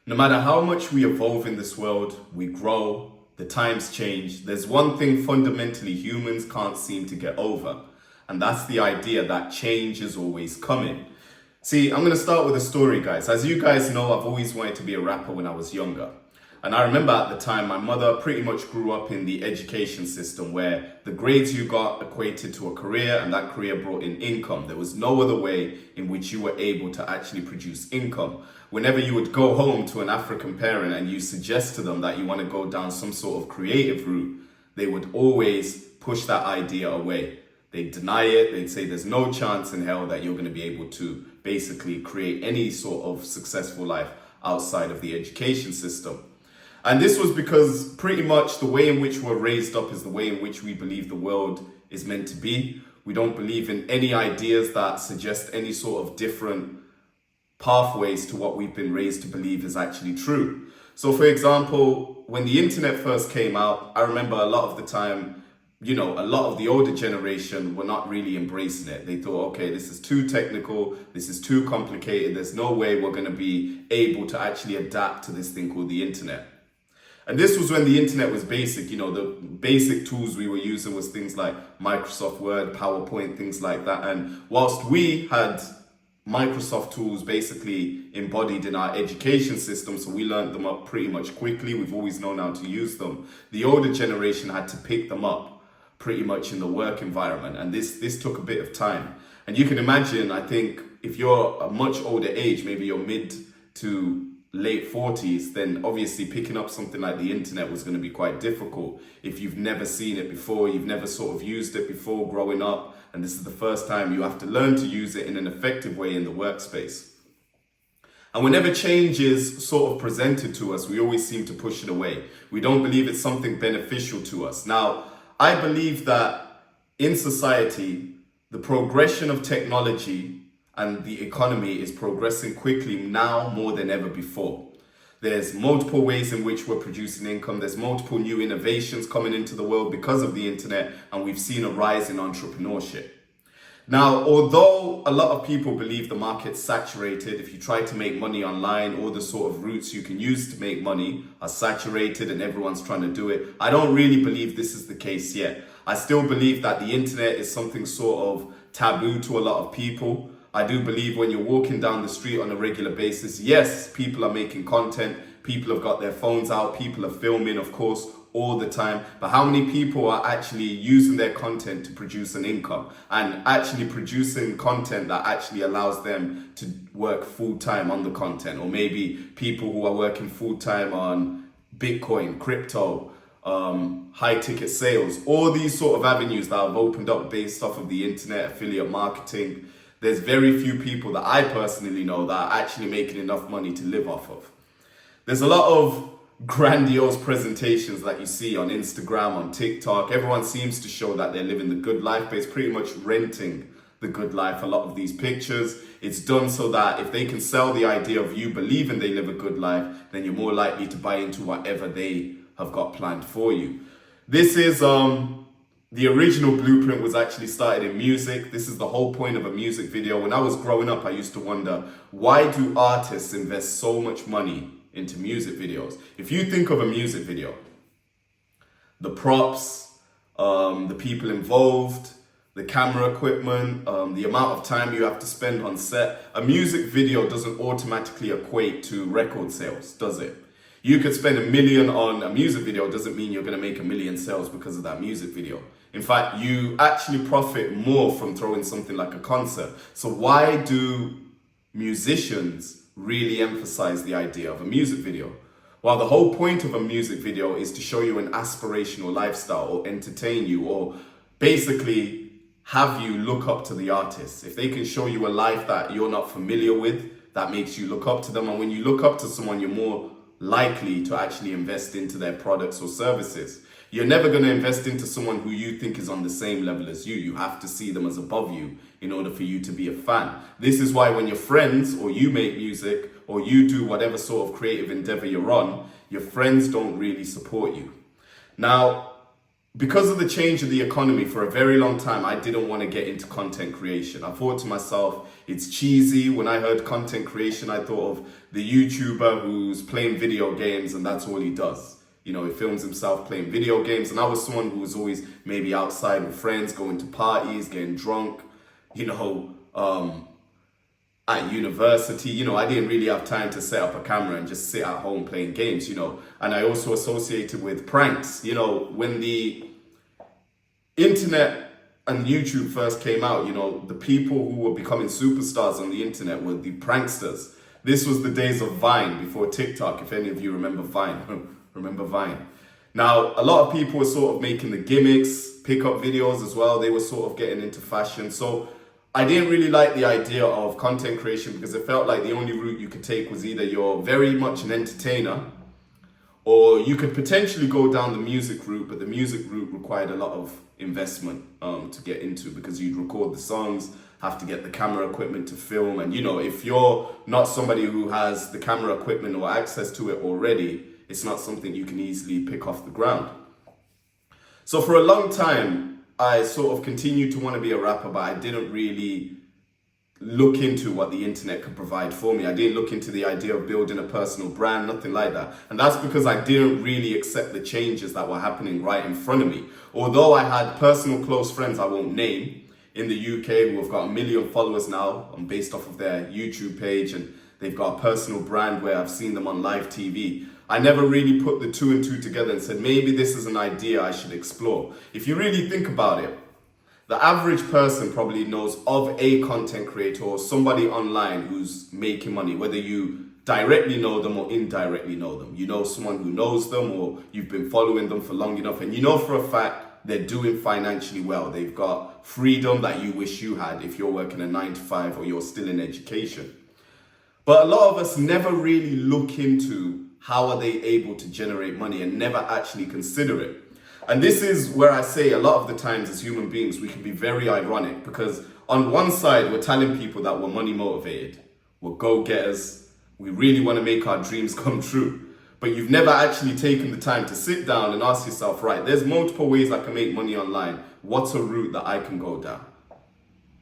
No matter how much we evolve in this world, we grow, the times change, there's one thing fundamentally humans can't seem to get over, and that's the idea that change is always coming. See, I'm going to start with a story, guys. As you guys know, I've always wanted to be a rapper when I was younger. And I remember at the time, my mother pretty much grew up in the education system where the grades you got equated to a career, and that career brought in income. There was no other way in which you were able to actually produce income. Whenever you would go home to an African parent and you suggest to them that you want to go down some sort of creative route, they would always push that idea away. They'd deny it. They'd say there's no chance in hell that you're going to be able to basically create any sort of successful life outside of the education system. And this was because pretty much the way in which we're raised up is the way in which we believe the world is meant to be. We don't believe in any ideas that suggest any sort of different pathways to what we've been raised to believe is actually true. So for example, when the internet first came out, I remember a lot of the time, a lot of the older generation were not really embracing it. They thought, okay, this is too technical, this is too complicated, there's no way we're going to be able to actually adapt to this thing called the internet. And this was when the internet was basic. The basic tools we were using was things like Microsoft Word, PowerPoint, things like that. And whilst we had Microsoft tools basically embodied in our education system, so we learned them up pretty much quickly, we've always known how to use them. The older generation had to pick them up pretty much in the work environment. And this took a bit of time. And you can imagine, I think, if you're a much older age, maybe you're mid to late 40s, then obviously picking up something like the internet was going to be quite difficult. If you've never seen it before, you've never sort of used it before growing up, and this is the first time you have to learn to use it in an effective way in the workspace. And whenever change is sort of presented to us, we always seem to push it away. We don't believe it's something beneficial to us. Now, I believe that in society, the progression of technology and the economy is progressing quickly now more than ever before. There's multiple ways in which we're producing income. There's multiple new innovations coming into the world because of the internet, and we've seen a rise in entrepreneurship. Now, although a lot of people believe the market's saturated, if you try to make money online, all the sort of routes you can use to make money are saturated and everyone's trying to do it, I don't really believe this is the case yet. I still believe that the internet is something sort of taboo to a lot of people. I do believe when you're walking down the street on a regular basis, yes, people are making content, people have got their phones out, people are filming, of course, all the time. But how many people are actually using their content to produce an income and actually producing content that actually allows them to work full-time on the content? Or maybe people who are working full-time on Bitcoin, crypto, high ticket sales, all these sort of avenues that have opened up based off of the internet, affiliate marketing. There's very few people that I personally know that are actually making enough money to live off of. There's a lot of grandiose presentations that you see on Instagram, on TikTok. Everyone seems to show that they're living the good life, but it's pretty much renting the good life. A lot of these pictures, it's done so that if they can sell the idea of you believing they live a good life, then you're more likely to buy into whatever they have got planned for you. This is the original blueprint was actually started in music. This is the whole point of a music video. When I was growing up, I used to wonder, why do artists invest so much money into music videos? If you think of a music video, the props, the people involved, the camera equipment, the amount of time you have to spend on set, a music video doesn't automatically equate to record sales, does it? You could spend $1 million on a music video, doesn't mean you're going to make 1 million sales because of that music video. In fact, you actually profit more from throwing something like a concert. So why do musicians really emphasize the idea of a music video? Well, the whole point of a music video is to show you an aspirational lifestyle or entertain you or basically have you look up to the artist. If they can show you a life that you're not familiar with, that makes you look up to them. And when you look up to someone, you're more likely to actually invest into their products or services. You're never going to invest into someone who you think is on the same level as you. You have to see them as above you in order for you to be a fan. This is why when you're friends or you make music or you do whatever sort of creative endeavor you're on, your friends don't really support you. Now, because of the change of the economy, for a very long time, I didn't want to get into content creation. I thought to myself, it's cheesy. When I heard content creation, I thought of the YouTuber who's playing video games and that's all he does. You know, he films himself playing video games. And I was someone who was always maybe outside with friends, going to parties, getting drunk, you know, at university. You know, I didn't really have time to set up a camera and just sit at home playing games, you know. And I also associated with pranks. You know, when the internet and YouTube first came out, you know, the people who were becoming superstars on the internet were the pranksters. This was the days of Vine before TikTok, if any of you remember Vine. Remember Vine? Now, a lot of people were sort of making the gimmicks, pick-up videos as well. They were sort of getting into fashion. So I didn't really like the idea of content creation because it felt like the only route you could take was either you're very much an entertainer or you could potentially go down the music route, but the music route required a lot of investment to get into because you'd record the songs, have to get the camera equipment to film. And, you know, if you're not somebody who has the camera equipment or access to it already, it's not something you can easily pick off the ground. So for a long time, I sort of continued to want to be a rapper, but I didn't really look into what the internet could provide for me. I didn't look into the idea of building a personal brand, nothing like that. And that's because I didn't really accept the changes that were happening right in front of me. Although I had personal close friends I won't name in the UK who have got 1 million followers now based off of their YouTube page, and they've got a personal brand where I've seen them on live TV. I never really put the two and two together and said, maybe this is an idea I should explore. If you really think about it, the average person probably knows of a content creator or somebody online who's making money, whether you directly know them or indirectly know them. You know someone who knows them or you've been following them for long enough and you know for a fact they're doing financially well. They've got freedom that you wish you had if you're working a 9 to 5 or you're still in education. But a lot of us never really look into how are they able to generate money and never actually consider it. And this is where I say a lot of the times as human beings, we can be very ironic because on one side, we're telling people that we're money motivated, we're go-getters, we really want to make our dreams come true. But you've never actually taken the time to sit down and ask yourself, right, there's multiple ways I can make money online. What's a route that I can go down?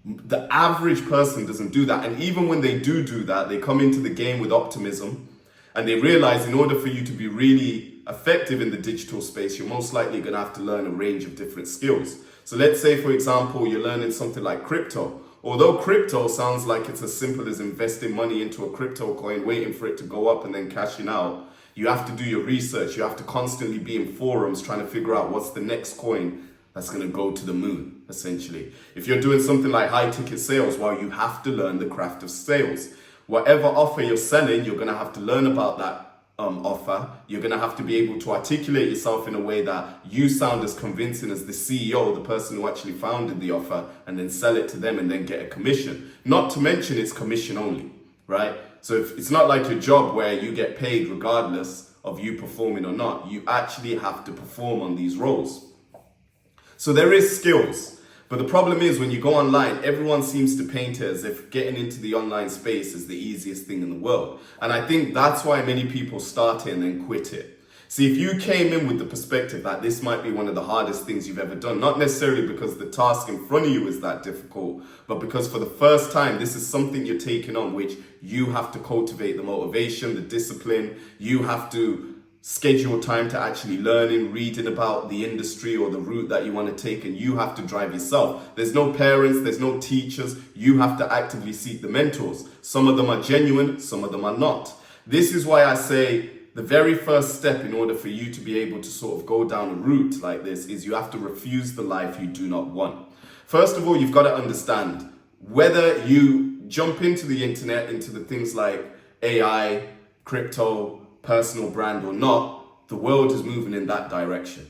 The average person doesn't do that. And even when they do that, they come into the game with optimism and they realize in order for you to be really effective in the digital space, you're most likely going to have to learn a range of different skills. So let's say, for example, you're learning something like crypto. Although crypto sounds like it's as simple as investing money into a crypto coin, waiting for it to go up and then cashing out, you have to do your research. You have to constantly be in forums trying to figure out what's the next coin that's going to go to the moon, essentially. If you're doing something like high ticket sales, well, you have to learn the craft of sales. Whatever offer you're selling, you're going to have to learn about that offer. You're going to have to be able to articulate yourself in a way that you sound as convincing as the CEO, the person who actually founded the offer, and then sell it to them and then get a commission. Not to mention it's commission only, right? So if it's not like your job where you get paid regardless of you performing or not. You actually have to perform on these roles. So there is skills. But the problem is when you go online, everyone seems to paint it as if getting into the online space is the easiest thing in the world. And I think that's why many people start it and then quit it. See, if you came in with the perspective that this might be one of the hardest things you've ever done, not necessarily because the task in front of you is that difficult, but because for the first time, this is something you're taking on, which you have to cultivate the motivation, the discipline, you have to schedule time to actually learning, reading about the industry or the route that you want to take, and you have to drive yourself. There's no parents, there's no teachers. You have to actively seek the mentors. Some of them are genuine, some of them are not. This is why I say the very first step in order for you to be able to sort of go down a route like this is you have to refuse the life you do not want. First of all, you've got to understand whether you jump into the internet, into the things like AI, crypto, personal brand or not, the world is moving in that direction.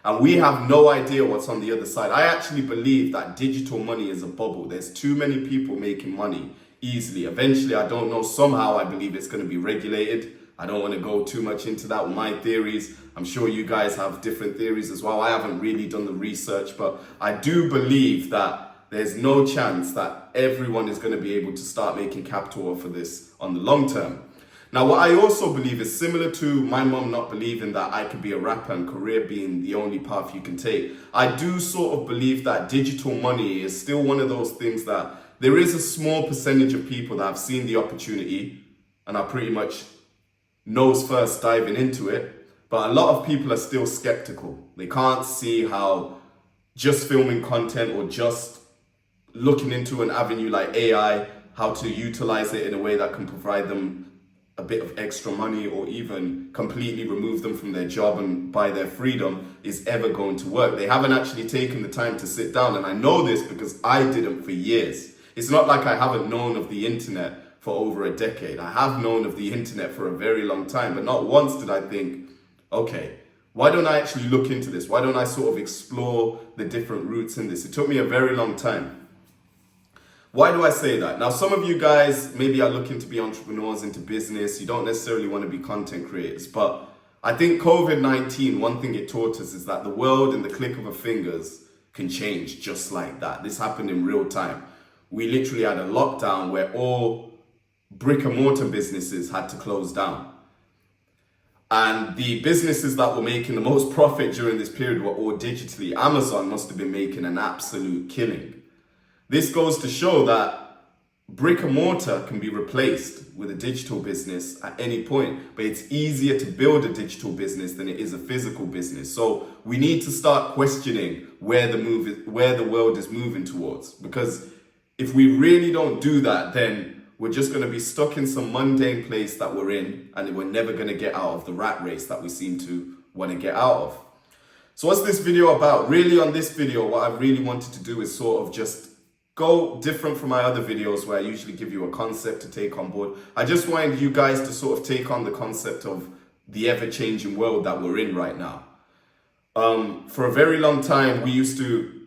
And we have no idea what's on the other side. I actually believe that digital money is a bubble. There's too many people making money easily. Eventually, I don't know, somehow I believe it's going to be regulated. I don't want to go too much into that with my theories. I'm sure you guys have different theories as well. I haven't really done the research, but I do believe that there's no chance that everyone is going to be able to start making capital for this on the long term. Now, what I also believe is similar to my mom not believing that I could be a rapper and career being the only path you can take. I do sort of believe that digital money is still one of those things that there is a small percentage of people that have seen the opportunity and are pretty much nose first diving into it. But a lot of people are still skeptical. They can't see how just filming content or just looking into an avenue like AI, how to utilize it in a way that can provide them a bit of extra money or even completely remove them from their job and buy their freedom is ever going to work. They haven't actually taken the time to sit down. And I know this because I didn't for years. It's not like I haven't known of the internet for over a decade. I have known of the internet for a very long time, but not once did I think, okay, why don't I actually look into this? Why don't I sort of explore the different routes in this? It took me a very long time. Why do I say that? Now, some of you guys maybe are looking to be entrepreneurs into business. You don't necessarily want to be content creators, but I think COVID-19, one thing it taught us is that the world in the click of a fingers can change just like that. This happened in real time. We literally had a lockdown where all brick and mortar businesses had to close down. And the businesses that were making the most profit during this period were all digitally. Amazon must have been making an absolute killing. This goes to show that brick and mortar can be replaced with a digital business at any point, but it's easier to build a digital business than it is a physical business. So we need to start questioning where the world is moving towards, because if we really don't do that, then we're just going to be stuck in some mundane place that we're in, and we're never going to get out of the rat race that we seem to want to get out of. So what's this video about? Really, on this video, what I really wanted to do is sort of just go different from my other videos where I usually give you a concept to take on board. I just wanted you guys to sort of take on the concept of the ever-changing world that we're in right now. For a very long time, we used to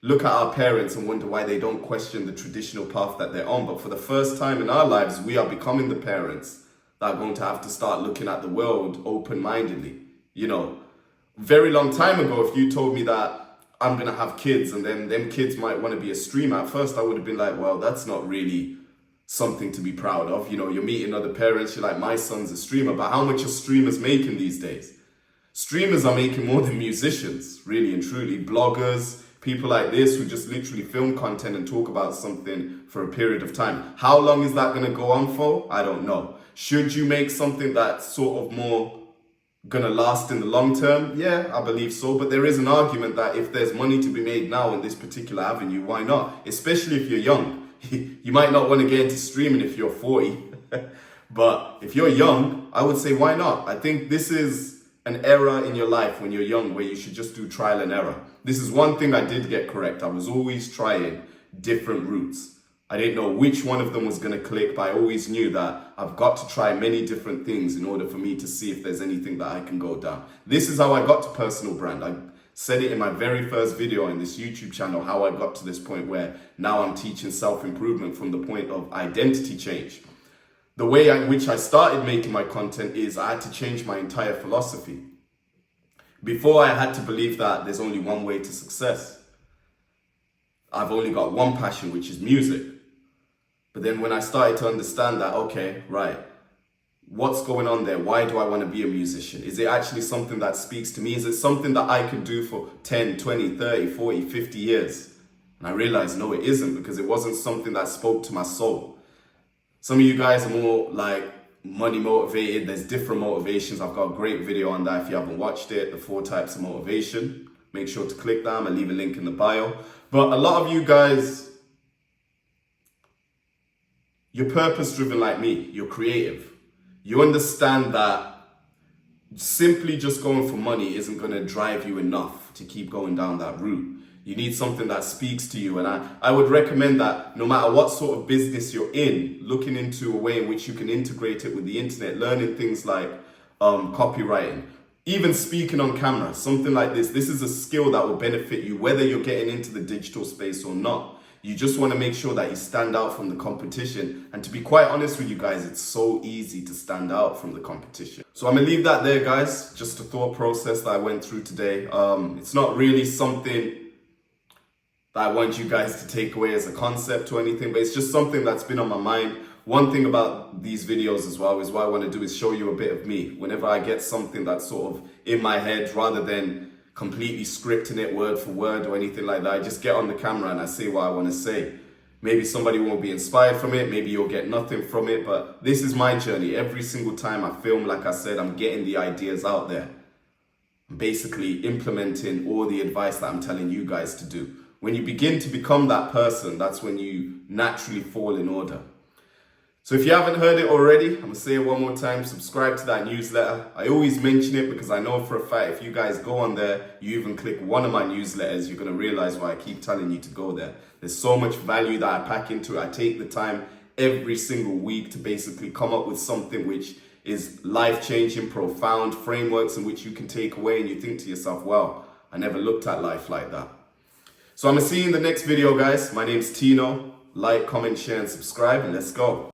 look at our parents and wonder why they don't question the traditional path that they're on. But for the first time in our lives, we are becoming the parents that are going to have to start looking at the world open-mindedly. You know, very long time ago, if you told me that I'm going to have kids and then them kids might want to be a streamer, at first I would have been like, well, that's not really something to be proud of. You know, you're meeting other parents, you're like, my son's a streamer, but how much are streamers making these days? Streamers are making more than musicians, really and truly. Bloggers, people like this who just literally film content and talk about something for a period of time. How long is that going to go on for? I don't know. Should you make something that's sort of more gonna last in the long term? Yeah, I believe so. But there is an argument that if there's money to be made now in this particular avenue, why not? Especially if you're young. You might not want to get into streaming if you're 40. But if you're young, I would say why not? I think this is an era in your life when you're young where you should just do trial and error. This is one thing I did get correct. I was always trying different routes. I didn't know which one of them was going to click, but I always knew that I've got to try many different things in order for me to see if there's anything that I can go down. This is how I got to personal brand. I said it in my very first video on this YouTube channel, how I got to this point where now I'm teaching self-improvement from the point of identity change. The way in which I started making my content is I had to change my entire philosophy. Before, I had to believe that there's only one way to success. I've only got one passion, which is music. But then when I started to understand that, okay, right, what's going on there? Why do I want to be a musician? Is it actually something that speaks to me? Is it something that I could do for 10, 20, 30, 40, 50 years? And I realized, no, it isn't, because it wasn't something that spoke to my soul. Some of you guys are more like money motivated. There's different motivations. I've got a great video on that if you haven't watched it, the 4 types of motivation. Make sure to click that. I'll leave a link in the bio. But a lot of you guys, you're purpose-driven like me. You're creative. You understand that simply just going for money isn't going to drive you enough to keep going down that route. You need something that speaks to you. And I would recommend that no matter what sort of business you're in, looking into a way in which you can integrate it with the internet, learning things like copywriting, even speaking on camera, something like this. This is a skill that will benefit you whether you're getting into the digital space or not. You just want to make sure that you stand out from the competition. And to be quite honest with you guys, it's so easy to stand out from the competition. So I'm going to leave that there, guys. Just a thought process that I went through today. It's not really something that I want you guys to take away as a concept or anything, but it's just something that's been on my mind one thing about these videos as well is what I want to do is show you a bit of me. Whenever I get something that's sort of in my head, rather than completely scripting it word for word or anything like that, I just get on the camera and I say what I want to say. Maybe somebody won't be inspired from it, maybe you'll get nothing from it, but this is my journey. Every single time I film, like I said, I'm getting the ideas out there. I'm basically implementing all the advice that I'm telling you guys to do. When you begin to become that person, that's when you naturally fall in order. So if you haven't heard it already, I'm going to say it one more time, subscribe to that newsletter. I always mention it because I know for a fact if you guys go on there, you even click one of my newsletters, you're going to realize why I keep telling you to go there. There's so much value that I pack into it. I take the time every single week to basically come up with something which is life-changing, profound frameworks in which you can take away and you think to yourself, wow, I never looked at life like that. So I'm going to see you in the next video, guys. My name's Tino. Like, comment, share, and subscribe, and let's go.